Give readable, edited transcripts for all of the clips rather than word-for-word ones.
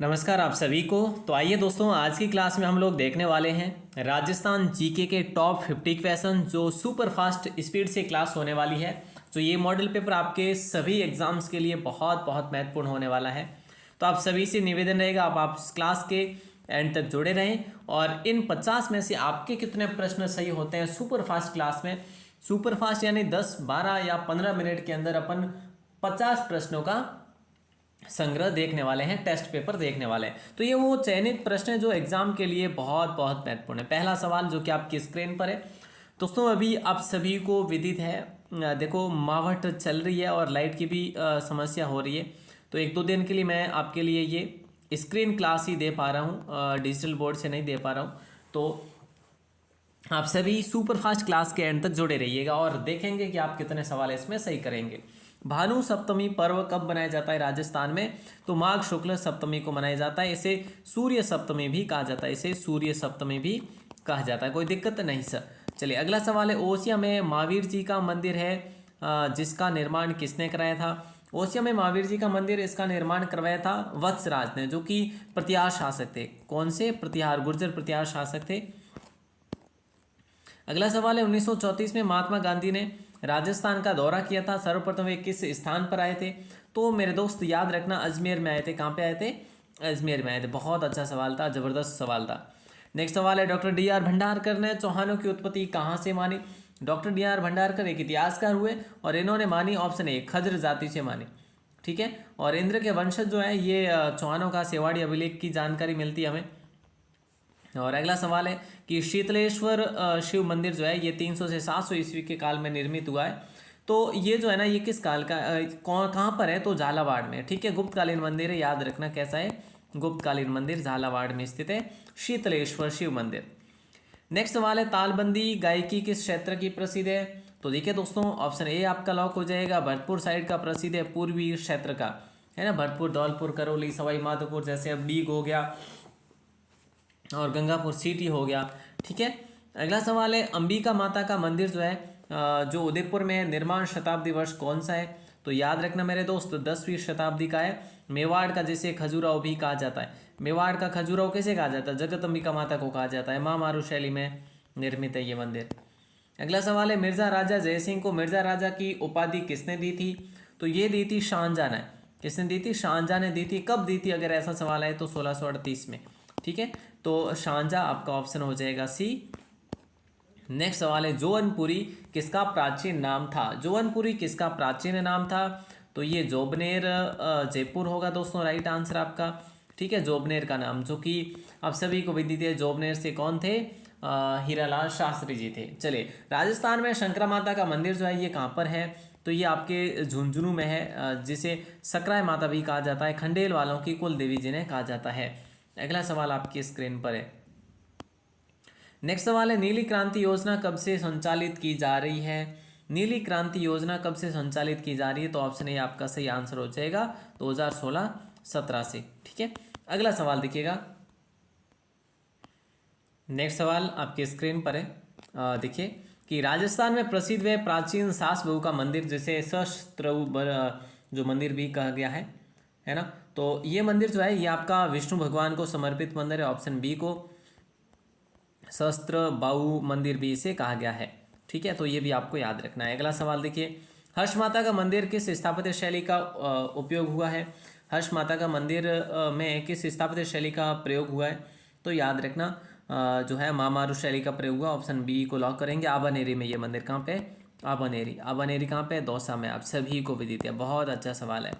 नमस्कार आप सभी को। तो आइए दोस्तों, आज की क्लास में हम लोग देखने वाले हैं राजस्थान जीके के टॉप 50 क्वेश्चन जो सुपर फास्ट स्पीड से क्लास होने वाली है। तो ये मॉडल पेपर आपके सभी एग्जाम्स के लिए बहुत बहुत महत्वपूर्ण होने वाला है। तो आप सभी से निवेदन रहेगा आप इस क्लास के एंड तक जुड़े रहें और इन 50 में से आपके कितने प्रश्न सही होते हैं सुपर फास्ट क्लास में। सुपर फास्ट यानी 10, 12 या 15 मिनट के अंदर अपन 50 प्रश्नों का संग्रह देखने वाले हैं, टेस्ट पेपर देखने वाले हैं। तो ये वो चयनित प्रश्न है जो एग्जाम के लिए बहुत बहुत महत्वपूर्ण है। पहला सवाल जो कि आपकी स्क्रीन पर है दोस्तों, अभी आप सभी को विदित है, देखो मावट चल रही है और लाइट की भी समस्या हो रही है। तो एक दो दिन के लिए मैं आपके लिए ये स्क्रीन क्लास ही दे पा रहा हूँ, डिजिटल बोर्ड से नहीं दे पा रहा हूँ। तो आप सभी सुपर फास्ट क्लास के एंड तक जुड़े रहिएगा और देखेंगे कि आप कितने सवाल इसमें सही करेंगे। भानु सप्तमी पर्व कब मनाया जाता है राजस्थान में? तो माघ शुक्ल सप्तमी को मनाया जाता है। इसे सूर्य सप्तमी भी कहा जाता है, इसे सूर्य सप्तमी भी कहा जाता है। कोई दिक्कत नहीं सर। चलिए अगला सवाल है, ओसिया में महावीर जी का मंदिर है, जिसका निर्माण किसने कराया था? ओसिया में महावीर जी का मंदिर, इसका निर्माण करवाया था वत्सराज ने, जो कि प्रतिहार शासक थे। कौन से? प्रतिहार, गुर्जर प्रतिहार शासक थे। अगला सवाल है, 1934 में महात्मा गांधी ने राजस्थान का दौरा किया था, सर्वप्रथम वे किस स्थान पर आए थे? तो मेरे दोस्त याद रखना, अजमेर में आए थे। कहाँ पे आए थे? अजमेर में आए थे। बहुत अच्छा सवाल था, जबरदस्त सवाल था। नेक्स्ट सवाल है, डॉक्टर डी आर भंडारकर ने चौहानों की उत्पत्ति कहाँ से मानी? डॉक्टर डी आर भंडारकर एक इतिहासकार हुए और इन्होंने मानी ऑप्शन ए, खज्र जाति से मानी। ठीक है। और इंद्र के वंशज जो है ये चौहानों का सेवाड़ी अभिलेख की जानकारी मिलती है हमें। और अगला सवाल है कि शीतलेश्वर शिव मंदिर जो है ये 300 से 700 ईस्वी के काल में निर्मित हुआ है। तो ये जो है ना, ये किस काल का, कौन कहाँ पर है? तो झालावाड़ में। ठीक है, गुप्तकालीन मंदिर है, याद रखना कैसा है, गुप्तकालीन मंदिर झालावाड़ में स्थित है शीतलेश्वर शिव मंदिर। नेक्स्ट सवाल है, तालबंदी गायकी किस क्षेत्र की प्रसिद्ध है? तो देखिए दोस्तों, ऑप्शन ए आपका लॉक हो जाएगा, भरतपुर साइड का प्रसिद्ध है, पूर्वी क्षेत्र का है ना। भरतपुर, धौलपुर, करौली, सवाई माधोपुर, जैसे अब डीग हो गया और गंगापुर सिटी हो गया। ठीक है। अगला सवाल है, अंबिका माता का मंदिर जो है जो उदयपुर में है, निर्माण शताब्दी वर्ष कौन सा है? तो याद रखना मेरे दोस्त, 10वीं शताब्दी का है। मेवाड़ का जिसे खजुराहो भी कहा जाता है, मेवाड़ का खजुराहो कैसे कहा जाता है? जगत अंबिका माता को कहा जाता है। महामारू शैली में निर्मित है ये मंदिर। अगला सवाल है, मिर्जा राजा जयसिंह को मिर्जा राजा की उपाधि किसने दी थी? तो ये दी थी शाहजहां ने। किसने दी थी? शाहजहां ने दी थी। कब दी थी अगर ऐसा सवाल है तो 1638 में। ठीक है, तो शाहजहां आपका ऑप्शन हो जाएगा सी। नेक्स्ट सवाल है, जौनपुरी किसका प्राचीन नाम था? जौनपुरी किसका प्राचीन नाम था? तो ये जोबनेर जयपुर होगा दोस्तों, राइट आंसर आपका। ठीक है, जोबनेर का नाम, जो कि आप सभी को विदित है, जोबनेर से कौन थे? हीरालाल शास्त्री जी थे। चलिए, राजस्थान में शंकरा माता का मंदिर जो है ये कहाँ पर है? तो ये आपके झुंझुनू में है, जिसे सकराय माता भी कहा जाता है। खंडेल वालों की कुल देवी जिन्हें कहा जाता है। अगला सवाल आपकी स्क्रीन पर है। नेक्स्ट सवाल है, नीली क्रांति योजना कब से संचालित की जा रही है? नीली क्रांति योजना कब से संचालित की जा रही है? तो ऑप्शन ए आपका सही आंसर हो जाएगा 2016-17 से। ठीक है। अगला सवाल देखिएगा। नेक्स्ट सवाल आपके स्क्रीन पर है, देखिए कि राजस्थान में प्रसिद्ध व प्राचीन सास बहू का मंदिर, जिसे सहस्त्र जो मंदिर भी कहा गया है ना। तो ये मंदिर जो है ये आपका विष्णु भगवान को समर्पित मंदिर है। ऑप्शन बी को सहस्त्र बाहु मंदिर भी इसे कहा गया है। ठीक है, तो ये भी आपको याद रखना है। अगला सवाल देखिए, हर्ष माता का मंदिर किस स्थापत्य शैली का उपयोग हुआ है? हर्ष माता का मंदिर में किस स्थापत्य शैली का प्रयोग हुआ है? तो याद रखना जो है महामारू शैली का प्रयोग हुआ। ऑप्शन बी को लॉक करेंगे। आबानेरी में ये मंदिर कहाँ पे? आबानेरी। आबानेरी कहाँ पे? दौसा में। आप सभी को विदित है। बहुत अच्छा सवाल है।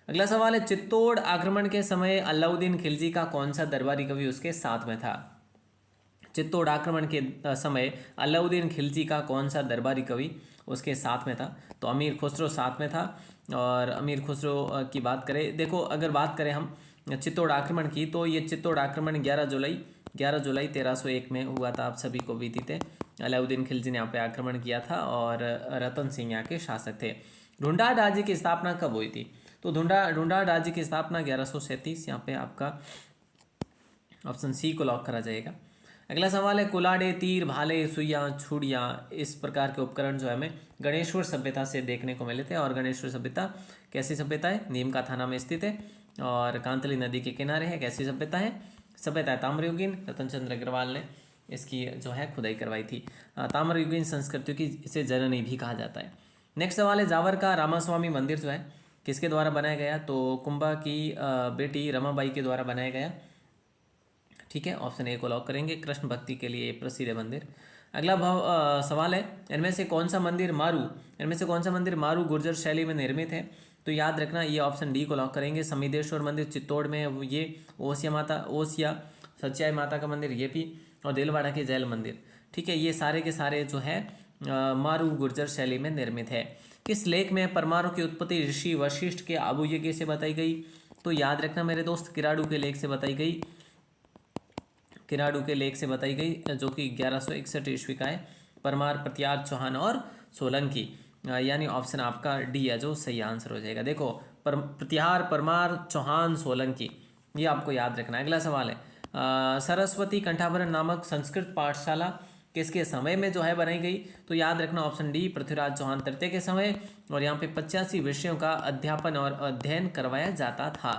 अगला सवाल है, चित्तौड़ आक्रमण के समय अलाउद्दीन खिलजी का कौन सा दरबारी कवि उसके साथ में था? चित्तौड़ आक्रमण के समय अलाउद्दीन खिलजी का कौन सा दरबारी कवि उसके साथ में था? तो अमीर खुसरो साथ में था। और अमीर खुसरो की बात करें, देखो अगर बात करें हम चित्तौड़ आक्रमण की, तो ये चित्तौड़ आक्रमण 11 जुलाई 1301 में हुआ था। आप सभी को विदित है। अलाउद्दीन खिलजी ने यहाँ पे आक्रमण किया था और रतन सिंह यहाँ के शासक थे। ढूंढाड़ राज्य की स्थापना कब हुई थी? तो ढूंढाड़ राज्य की स्थापना 1137, यहाँ पे आपका ऑप्शन सी को लॉक करा जाएगा। अगला सवाल है, कुलाड़े, तीर, भाले, सुइयाँ, छुड़ियाँ, इस प्रकार के उपकरण जो है हमें गणेश्वर सभ्यता से देखने को मिले थे। और गणेश्वर सभ्यता कैसी सभ्यता है? नीम का थाना में स्थित है। और कांतली नदी के किनारे है। कैसी सभ्यता है? सभ्यता है ताम्रयुगीन। रतन चंद्र अग्रवाल ने इसकी जो है खुदाई करवाई थी। ताम्रयुगीन संस्कृतियों की इसे जननी भी कहा जाता है। नेक्स्ट सवाल है, जावर का रामास्वामी मंदिर जो है किसके द्वारा बनाया गया? तो कुंभा की बेटी रमाबाई के द्वारा बनाया गया। ठीक है, ऑप्शन ए को लॉक करेंगे। कृष्ण भक्ति के लिए प्रसिद्ध है मंदिर। अगला सवाल है, इनमें से कौन सा मंदिर मारू गुर्जर शैली में निर्मित है? तो याद रखना ये ऑप्शन डी को लॉक करेंगे। समिदेश्वर मंदिर चित्तौड़ में है ये। ओसिया सच्चाई माता का मंदिर ये भी, और दिलवाड़ा के जैल मंदिर। ठीक है, ये सारे के सारे जो है मारू गुर्जर शैली में निर्मित है। किस लेख में परमाणु की उत्पत्ति ऋषि वशिष्ठ के आबू यज्ञ से बताई गई? तो याद रखना मेरे दोस्त, किराड़ू के लेख से बताई गई। किराड़ू के लेख से बताई गई, जो कि 1161 ईस्वी का है। परमार, प्रत्यार, चौहान और सोलंकी, यानी ऑप्शन आपका डी है जो सही आंसर हो जाएगा। देखो, प्रत्यार, परमार, चौहान, सोलंकी, ये आपको याद रखना है। अगला सवाल है, सरस्वती कंठाभरण नामक संस्कृत पाठशाला किसके समय में जो है बनाई गई? तो याद रखना ऑप्शन डी, पृथ्वीराज चौहान तृतीय के समय, और यहाँ पे 85 विषयों का अध्यापन और अध्ययन करवाया जाता था।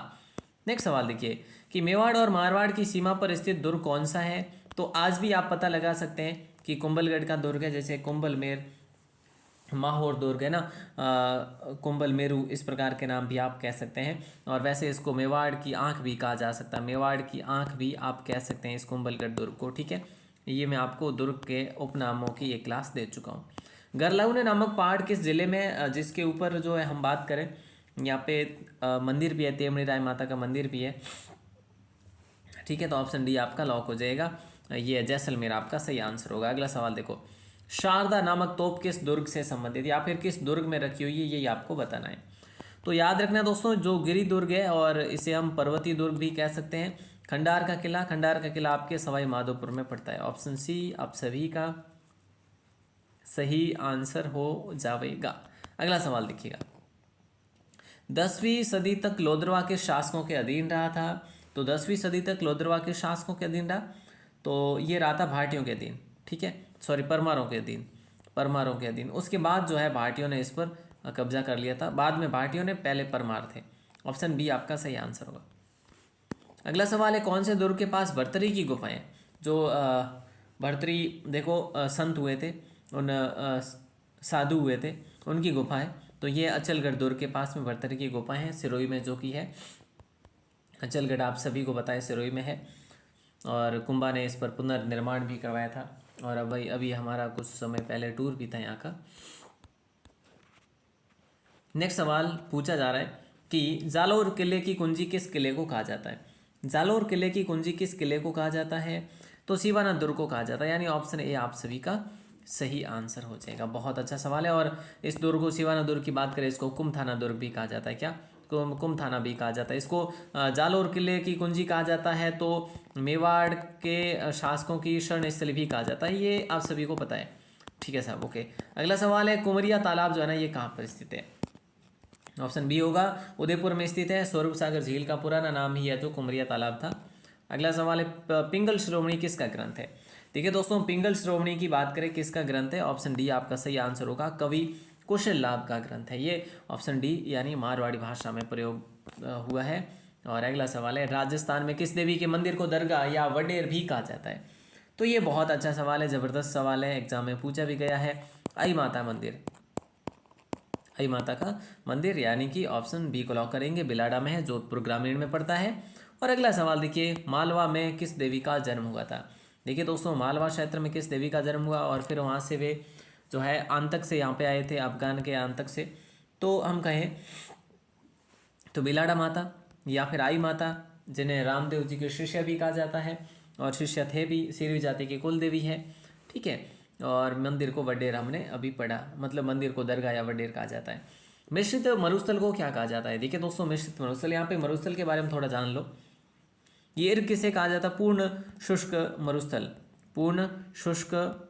नेक्स्ट सवाल देखिए कि मेवाड़ और मारवाड़ की सीमा पर स्थित दुर्ग कौन सा है? तो आज भी आप पता लगा सकते हैं कि कुंभलगढ़ का दुर्ग है, जैसे कुंभलमेर, माहौर दुर्ग है ना, कुंभल मेरू, इस प्रकार के नाम भी आप कह सकते हैं। और वैसे इसको मेवाड़ की आंख भी कहा जा सकता है, मेवाड़ की आंख भी आप कह सकते हैं इस कुंभलगढ़ दुर्ग को। ठीक है, ये मैं आपको दुर्ग के उपनामों की एक क्लास दे चुका हूँ। गरलाउन नामक पहाड़ किस जिले में, जिसके ऊपर जो है हम बात करें, यहाँ पे मंदिर भी है, तेमड़ी राय माता का मंदिर भी है। ठीक है, तो ऑप्शन डी आपका लॉक हो जाएगा, ये जैसलमेर आपका सही आंसर होगा। अगला सवाल देखो, शारदा नामक तोप किस दुर्ग से संबंधित या फिर किस दुर्ग में रखी हुई है, यही आपको बताना है। तो याद रखना दोस्तों, जो गिरी दुर्ग है और इसे हम पर्वतीय दुर्ग भी कह सकते हैं। खंडार का किला आपके सवाई माधोपुर में पड़ता है। ऑप्शन सी आप सभी का सही आंसर हो जाएगा। अगला सवाल देखिएगा, 10वीं सदी तक लोदरवा के शासकों के अधीन रहा था। तो 10वीं सदी तक लोदरवा के शासकों के अधीन रहा, तो ये रहा था भाटियों के अधीन। ठीक है, सॉरी, परमारों के अधीन। उसके बाद जो है भाटियों ने इस पर कब्जा कर लिया था। बाद में भाटियों ने, पहले परमार थे। ऑप्शन बी आपका सही आंसर होगा। अगला सवाल है, कौन से दुर्ग के पास भर्तरी की गुफाएं? जो भर्तरी देखो संत हुए थे, उन साधु हुए थे, उनकी गुफा है। तो ये अचलगढ़ दुर्ग के पास में भर्तरी की गुफा है, सिरोही में जो कि है। अचलगढ़ आप सभी को बताया सिरोही में है, और कुंभा ने इस पर पुनर्निर्माण भी करवाया था। और अभी हमारा कुछ समय पहले टूर भी था यहाँ का। नेक्स्ट सवाल पूछा जा रहा है कि जालोर किले की कुंजी किस किले को कहा जाता है? जालोर किले की कुंजी किस किले को कहा जाता है? तो शिवाना दुर्ग को कहा जाता है, यानी ऑप्शन ए आप सभी का सही आंसर हो जाएगा। बहुत अच्छा सवाल है। और इस दुर्ग को, शिवाना दुर्ग की बात करें, इसको कुमथाना दुर्ग भी कहा जाता है। क्या? कुमथाना भी कहा जाता है इसको। जालोर किले की कुंजी कहा जाता है, तो मेवाड़ के शासकों की शरण स्थली भी कहा जाता है। ये आप सभी को पता है। ठीक है साहब, ओके। अगला सवाल है, कुमरिया तालाब जो है ना, ये कहाँ पर स्थित है? ऑप्शन बी होगा, उदयपुर में स्थित है। स्वरूप सागर झील का पुराना नाम ही है जो कुमरिया तालाब था। अगला सवाल है, पिंगल श्रोमणी किसका ग्रंथ है? देखिए दोस्तों, पिंगल श्रोमणी की बात करें किसका ग्रंथ है? ऑप्शन डी आपका सही आंसर होगा, कवि कुशल लाभ का ग्रंथ है ये। ऑप्शन डी, यानी मारवाड़ी भाषा में प्रयोग हुआ है। और अगला सवाल है, राजस्थान में किस देवी के मंदिर को दरगाह या वडेर भी कहा जाता है? तो ये बहुत अच्छा सवाल है, ज़बरदस्त सवाल है, एग्जाम में पूछा भी गया है। आई माता मंदिर, आई माता का मंदिर, यानी कि ऑप्शन बी को लॉक करेंगे, बिलाड़ा में है, जोधपुर ग्रामीण में पड़ता है। और अगला सवाल देखिए, मालवा में किस देवी का जन्म हुआ था? देखिए दोस्तों, मालवा क्षेत्र में किस देवी का जन्म हुआ, और फिर वहाँ से वे जो है आंतक से यहाँ पे आए थे, अफगान के आंतक से। तो हम कहें तो बिलाड़ा माता या फिर आई माता, जिन्हें रामदेव जी के शिष्य भी कहा जाता है, और शिष्य थे भी, सिरवी जाति की कुल देवी है। ठीक है, और मंदिर को वडेर हमने अभी पढ़ा, मतलब मंदिर को दरगाह या वडेर कहा जाता है। मिश्रित मरुस्थल को क्या कहा जाता है? देखिए दोस्तों, मिश्रित मरुस्थल, यहाँ पे मरुस्थल के बारे में थोड़ा जान लो। ये इर्ग किसे कहा जाता है? पूर्ण शुष्क मरुस्थल, पूर्ण शुष्क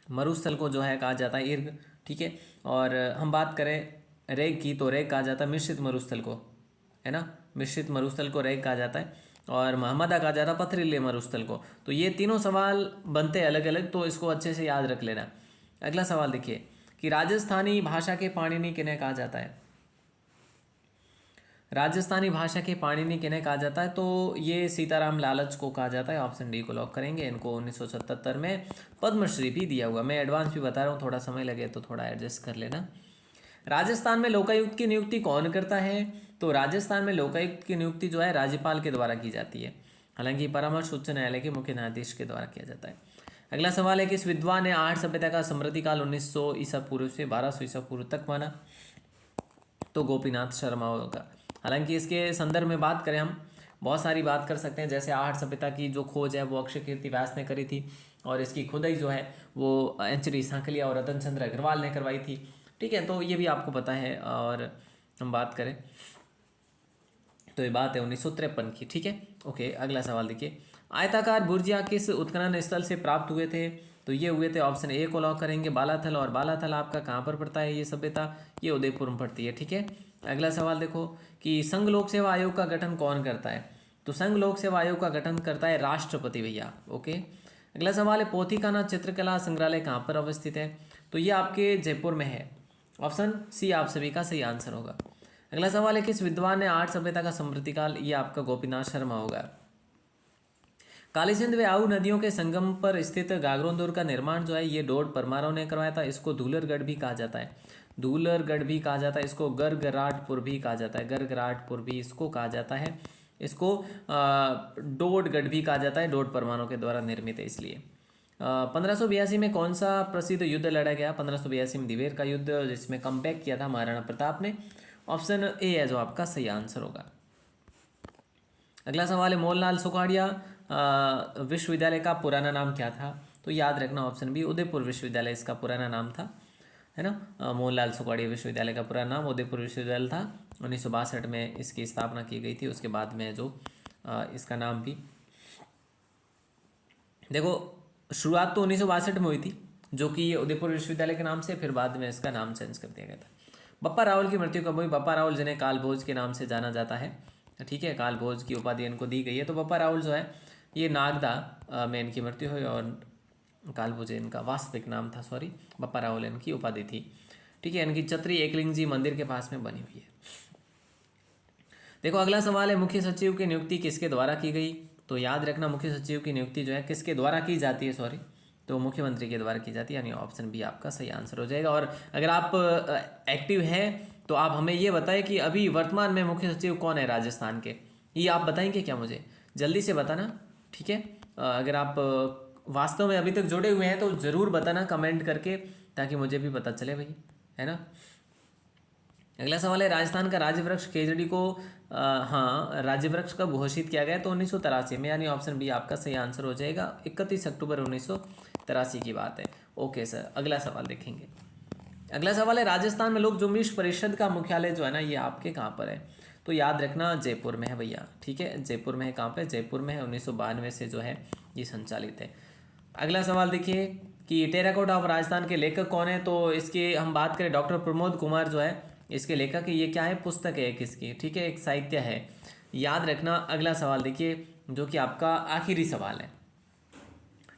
मरुस्थल को जो है कहा जाता है इर्ग। ठीक है, और हम बात करें रेग की, तो रेग कहा जाता है मिश्रित मरुस्थल को, है ना, मिश्रित मरुस्थल को रेग कहा जाता है। और महमदा कहा जाता है पथरीले मरुस्थल को। तो ये तीनों सवाल बनते हैं अलग अलग, तो इसको अच्छे से याद रख लेना। अगला सवाल देखिए कि राजस्थानी भाषा के पाणिनि किन्हें कहा जाता है? राजस्थानी भाषा के पाणिनि किन्हें कहा जाता है? तो ये सीताराम लालच को कहा जाता है। ऑप्शन डी को लॉक करेंगे। इनको 1977 में पद्मश्री भी दिया हुआ। मैं एडवांस भी बता रहा हूँ, थोड़ा समय लगे तो थोड़ा एडजस्ट कर लेना। राजस्थान में लोकायुक्त की नियुक्ति कौन करता है? तो राजस्थान में लोकायुक्त की नियुक्ति जो है राज्यपाल के द्वारा की जाती है। हालांकि परामर्श उच्च न्यायालय के मुख्य न्यायाधीश के द्वारा किया जाता है। अगला सवाल है, किस विद्वान ने आर्य सभ्यता का समृद्धि काल 1900 ईसा पूर्व से 1200 ईसा पूर्व तक माना? तो गोपीनाथ शर्मा होगा। हालांकि इसके संदर्भ में बात करें हम बहुत सारी बात कर सकते हैं, जैसे आर्य सभ्यता की जो खोज है वो अक्षय कीर्ति व्यास ने करी थी, और इसकी खुदाई जो है वो एंचरी सांकलिया और रतन चंद्र अग्रवाल ने करवाई थी। ठीक है, तो ये भी आपको पता है। और हम बात करें तो ये बात है 1953 की। ठीक है, ओके। अगला सवाल देखिए, आयताकार बुर्जिया किस उत्खनन स्थल से प्राप्त हुए थे? तो ये हुए थे, ऑप्शन ए को लॉक करेंगे, बालाथल। और बालाथल आपका कहाँ पर पड़ता है? ये सभ्यता ये उदयपुर में पड़ती है। ठीक है, अगला सवाल देखो कि संघ लोक सेवा आयोग का गठन कौन करता है? तो संघ लोक सेवा आयोग का गठन करता है राष्ट्रपति भैया। ओके, अगला सवाल है, पोथीखाना चित्रकला संग्रहालय कहाँ पर अवस्थित है? तो ये आपके जयपुर में है। ऑप्शन सी आप सभी का सही आंसर होगा। अगला सवाल है, किस विद्वान ने आर्य सभ्यता का समृद्धि काल? ये आपका गोपीनाथ शर्मा होगा। काली सिंध व आऊ नदियों के संगम पर स्थित गागरोंदुर का निर्माण जो है ये डोड परमारों ने करवाया था। इसको धूलरगढ़ भी कहा जाता है, धूलरगढ़ भी कहा जाता है। इसको गर्गराटपुर भी कहा जाता है, गर्गराटपुर भी इसको कहा जाता है। इसको डोडगढ़ भी कहा जाता है, डोड परमारों के द्वारा निर्मित है इसलिए। 1582 में कौन सा प्रसिद्ध युद्ध लड़ा गया? 1582 में दिवेर का युद्ध, जिसमें कमबैक किया था महाराणा प्रताप ने। ऑप्शन ए है जो आपका सही आंसर होगा। अगला सवाल है, मोहनलाल सुखाड़िया विश्वविद्यालय का पुराना नाम क्या था? तो याद रखना, ऑप्शन बी उदयपुर विश्वविद्यालय इसका पुराना नाम था, है ना। मोहनलाल सुखाड़िया विश्वविद्यालय का पुराना नाम उदयपुर विश्वविद्यालय था। 1962 में इसकी स्थापना की गई थी। उसके बाद में जो इसका नाम भी देखो, शुरुआत तो 1962 में हुई थी, जो कि उदयपुर विश्वविद्यालय के नाम से, फिर बाद में इसका नाम चेंज कर दिया गया था। बप्पा रावल की मृत्यु कब हुई? बप्पा रावल जिन्हें कालभोज के नाम से जाना जाता है। ठीक है, कालभोज की उपाधि इनको दी गई है। तो बप्पा रावल जो है ये नागदा में इनकी मृत्यु हुई, और कालभोज इनका वास्तविक नाम था, सॉरी, बप्पा रावल इनकी उपाधि थी। ठीक है, इनकी छतरी एकलिंग जी मंदिर के पास में बनी हुई है। देखो अगला सवाल है, मुख्य सचिव की नियुक्ति किसके द्वारा की गई? तो याद रखना, मुख्य सचिव की नियुक्ति जो है किसके द्वारा की जाती है? सॉरी, तो मुख्यमंत्री के द्वारा की जाती है, यानी ऑप्शन बी आपका सही आंसर हो जाएगा। और अगर आप एक्टिव हैं तो आप हमें ये बताएं कि अभी वर्तमान में मुख्य सचिव कौन है राजस्थान के, ये आप बताएंगे क्या? मुझे जल्दी से बताना। ठीक है, अगर आप वास्तव में अभी तक जुड़े हुए हैं तो ज़रूर बताना कमेंट करके, ताकि मुझे भी पता चले भाई, है ना। अगला सवाल है, राजस्थान का राज्य वृक्ष खेजड़ी को हाँ राज्य वृक्ष कब घोषित किया गया? तो 1983 में, यानी ऑप्शन बी आपका सही आंसर हो जाएगा। 31 अक्टूबर 1983 की बात है। ओके सर, अगला सवाल देखेंगे। अगला सवाल है, राजस्थान में लोक जुम्बिश परिषद का मुख्यालय जो है ना ये आपके कहाँ पर है? तो याद रखना जयपुर में है भैया। ठीक है, जयपुर में है। कहाँ पे? जयपुर में है। 1992 से जो है ये संचालित है। अगला सवाल देखिए कि टेराकोटा ऑफ राजस्थान के लेखक कौन है? तो इसके हम बात करें, डॉक्टर प्रमोद कुमार जो है इसके लेखक है। ये क्या है? पुस्तक है किसकी? ठीक है, एक साहित्य है, याद रखना। अगला सवाल देखिए, जो कि आपका आखिरी सवाल है।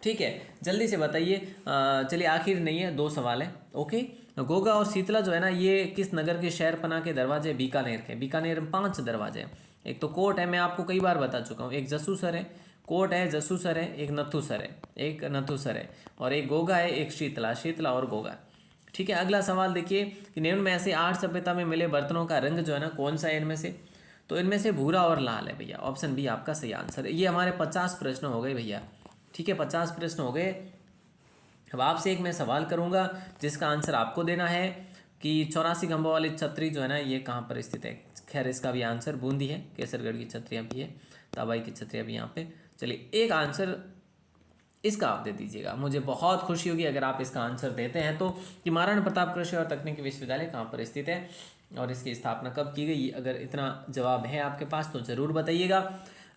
ठीक है, जल्दी से बताइए। चलिए, आखिर नहीं है, 2 सवाल है। ओके, गोगा और शीतला जो है ना ये किस नगर के शहरपनाह के दरवाजे? बीकानेर के। बीकानेर में 5 दरवाजे हैं। एक तो कोट है, मैं आपको कई बार बता चुका हूँ। एक जसूसर है, कोट है, जसूसर है, एक नथुसर है, एक नथुसर है, और एक गोगा है, एक शीतला, शीतला और गोगा। ठीक है, अगला सवाल देखिए कि निम्न में ऐसे 8 सभ्यता में मिले बर्तनों का रंग जो है ना कौन सा है इनमें से? तो इनमें से भूरा और लाल है भैया। ऑप्शन बी आपका सही आंसर है। ये हमारे 50 प्रश्न हो गए भैया। ठीक है, 50 प्रश्न हो गए। अब आपसे एक मैं सवाल करूंगा जिसका आंसर आपको देना है कि 84 खंभों वाली छतरी जो है ना ये कहाँ पर स्थित है? खैर, इसका भी आंसर बूंदी है। केसरगढ़ की छतरियाँ भी है, ताबाई की छतरियाँ भी यहाँ पे। चलिए, एक आंसर इसका आप दे दीजिएगा, मुझे बहुत खुशी होगी अगर आप इसका आंसर देते हैं। तो कि महाराणा प्रताप कृषि और तकनीकी विश्वविद्यालय कहाँ पर स्थित है और इसकी स्थापना कब की गई? अगर इतना जवाब है आपके पास तो ज़रूर बताइएगा।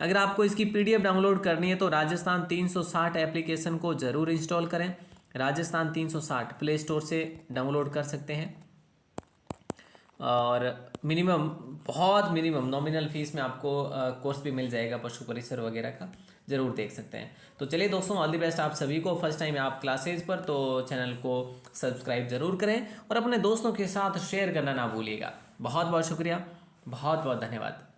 अगर आपको इसकी PDF डाउनलोड करनी है तो राजस्थान 360 एप्लीकेशन को ज़रूर इंस्टॉल करें। राजस्थान 360 प्ले स्टोर से डाउनलोड कर सकते हैं, और मिनिमम, बहुत मिनिमम नॉमिनल फीस में आपको कोर्स भी मिल जाएगा पशु परिसर वगैरह का, ज़रूर देख सकते हैं। तो चलिए दोस्तों, ऑल द बेस्ट आप सभी को। फर्स्ट टाइम आप क्लासेज पर, तो चैनल को सब्सक्राइब जरूर करें और अपने दोस्तों के साथ शेयर करना ना भूलिएगा। बहुत बहुत शुक्रिया। बहुत बहुत धन्यवाद।